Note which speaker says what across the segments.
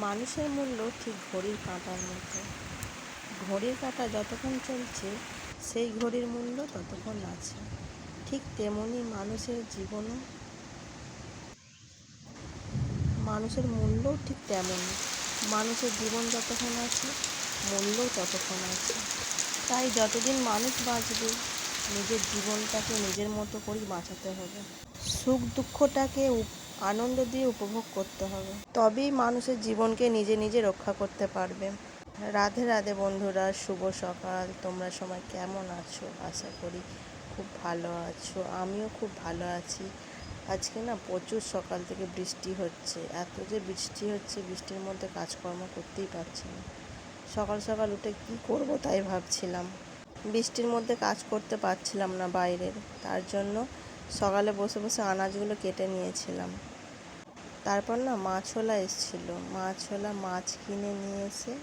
Speaker 1: মানুষের মূল্য ঠিক ঘড়ির কাঁটার মতো। ঘড়ির কাঁটা যতক্ষণ চলছে সেই ঘড়ির মূল্য ততক্ষণ আছে। ঠিক তেমনি মানুষের জীবনও, মানুষের মূল্যও ঠিক তেমনই। মানুষের জীবন যতক্ষণ আছে মূল্যও ততক্ষণ আছে। তাই যতদিন মানুষ বাঁচবে নিজের জীবনটাকে নিজের মতো করেই বাঁচাতে হবে। সুখ দুঃখটাকে আনন্দ দিয়ে উপভোগ করতে হবে, তবেই মানুষের জীবনকে নিজে নিজে রক্ষা করতে পারবে। রাধে রাধে বন্ধুরা, শুভ সকাল। তোমরা সবাই কেমন আছো? আশা করি খুব ভালো আছো। আমিও খুব ভালো আছি। আজকে না প্রচুর সকাল থেকে বৃষ্টি হচ্ছে। এত যে বৃষ্টি হচ্ছে, বৃষ্টির মধ্যে কাজকর্ম করতেই পারছি না। সকাল সকাল উঠে কি করব তাই ভাবছিলাম। বৃষ্টির মধ্যে কাজ করতে পারছিলাম না বাইরের, তার জন্য সকালে বসে বসে আনাজগুলো কেটে নিয়েছিলাম। তারপর না মাছওয়ালা এসেছিলো, মাছ কিনে নিয়ে এসে,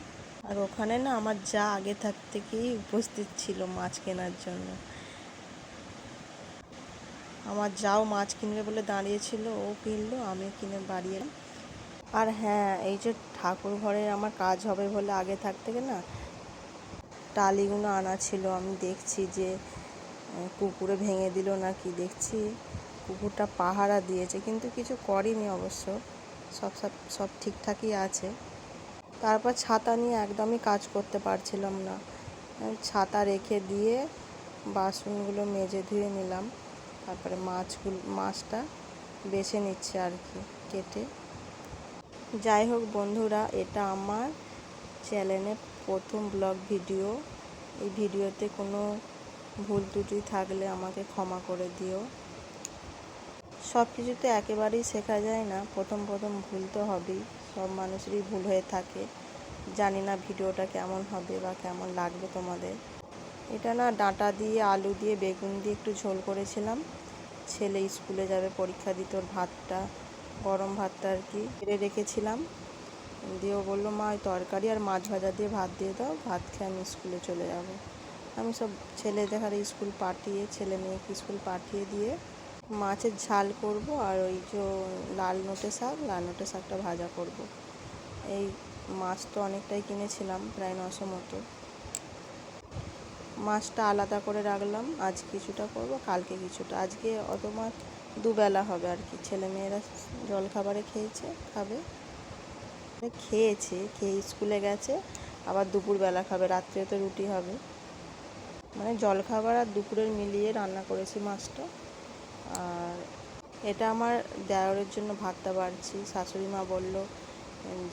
Speaker 1: আর ওখানে না আমার যা আগে থেকেই উপস্থিত ছিল মাছ কেনার জন্য। আমার যাও মাছ কিনবে বলে দাঁড়িয়েছিল, ও কিনলো, আমিও কিনে বাড়ি এলাম। আর হ্যাঁ, এই যে ঠাকুর ঘরে আমার কাজ হবে বলে আগে থেকে না টালিগুলো আনা ছিল। আমি দেখছি যে কুকুরে ভেঙে দিল নাকি, দেখছি কুকুরটা পাহারা দিয়েছে, কিন্তু কিছু করেনি অবশ্য, সব ঠিকঠাকই আছে। তারপর ছাতা নিয়ে একদমই কাজ করতে পারছিলাম না। ছাতা রেখে দিয়ে বাসনগুলো মেজে ধুয়ে নিলাম। তারপরে মাছটা বেছে নিচ্ছে আর কি কেটে। যাই হোক বন্ধুরা, এটা আমার চ্যানেলে প্রথম ব্লগ ভিডিও। এই ভিডিওতে কোনো ভুল ত্রুটি থাকলে আমাকে ক্ষমা করে দিও। সব কিছুতে একেবারেই শেখা যায় না, প্রথম ভুল তো হবেই, সব মানুষেরই ভুল হয়ে থাকে। জানি না ভিডিওটা কেমন হবে বা কেমন লাগবে তোমাদের। এটা না ডাঁটা দিয়ে, আলু দিয়ে, বেগুন দিয়ে একটু ঝোল করেছিলাম। ছেলে স্কুলে যাবে পরীক্ষা দিতে, ওর ভাতটা, গরম ভাতটা আর কি বেড়ে রেখেছিলাম। দিয়ে ও বললো, মা ওই তরকারি আর মাছ ভাজা দিয়ে ভাত দিয়ে দাও, ভাত খেয়ে আমি স্কুলে চলে যাব। আমি সব ছেলে মেয়েকে স্কুল পাঠিয়ে দিয়ে মাছের ঝাল করব, আর ওই যে লাল নোটে শাকটা ভাজা করব। এই মাছ তো অনেকটাই কিনেছিলাম, প্রায় 900 মতো। মাছটা আলাদা করে রাখলাম, আজ কিছুটা করব, কালকে কিছুটা। আজকে অত মাছ দুবেলা হবে আর কি। ছেলেমেয়েরা জলখাবারে খেয়ে স্কুলে গেছে, আবার দুপুরবেলা খাবে, রাত্রে তো রুটি হবে। মানে জলখাবার আর দুপুরের মিলিয়ে রান্না করেছি মাছটা। আর এটা আমার দেওরের জন্য ভাতটা বাড়ছি। শাশুড়ি মা বললো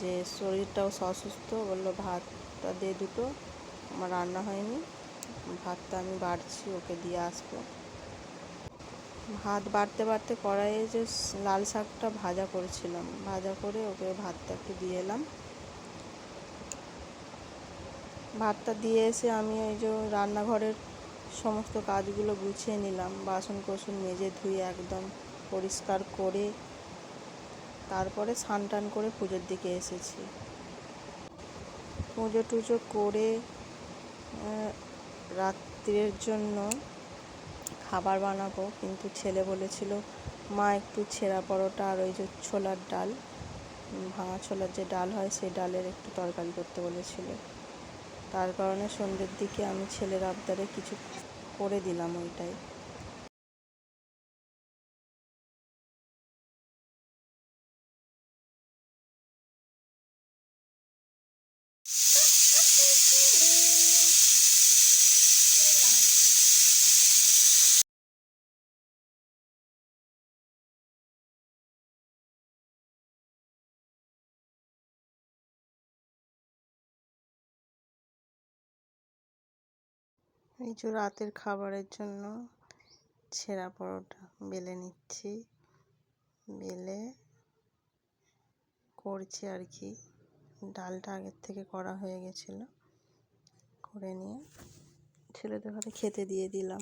Speaker 1: যে শরীরটাও অসুস্থ, বললো ভাতটা দে দুটো, আমার রান্না হয়নি, ভাতটা আমি বাড়ছি, ওকে দিয়ে আসবো। ভাত বাড়তে কড়াইয়ে যে লাল শাকটা ভাজা করেছিলাম, ভাজা করে ওকে ভাতটা একটু দিয়ে এলাম। ভাতটা দিয়ে এসে আমি ওই যে রান্নাঘরের সমস্ত কাজগুলো গুছিয়ে নিলাম। বাসন কোসন মেজে ধুয়ে একদম পরিষ্কার করে তারপরে স্নান টান করে পুজোর দিকে এসেছি। পুজো টুজো করে রাত্রের জন্য খাবার বানাবো, কিন্তু ছেলে বলেছিল, মা একটু ছেঁড়া পরোটা আর ওই যে ছোলার ডাল, ভাঙা ছোলার যে ডাল হয় সেই ডালের একটু তরকারি করতে বলেছিল। তার কারণে সন্ধ্যের দিকে আমি ছেলের আবদারে কিছু করে দিলাম ওইটাই। এই যে রাতের খাবারের জন্য ছেঁড়া পরোটা বেলে নিচ্ছি, বেলে করছি আর কি। ডালটা আগের থেকে করা হয়ে গেছিলো, করে নিয়ে ছেলেদের ঘরে খেতে দিয়ে দিলাম।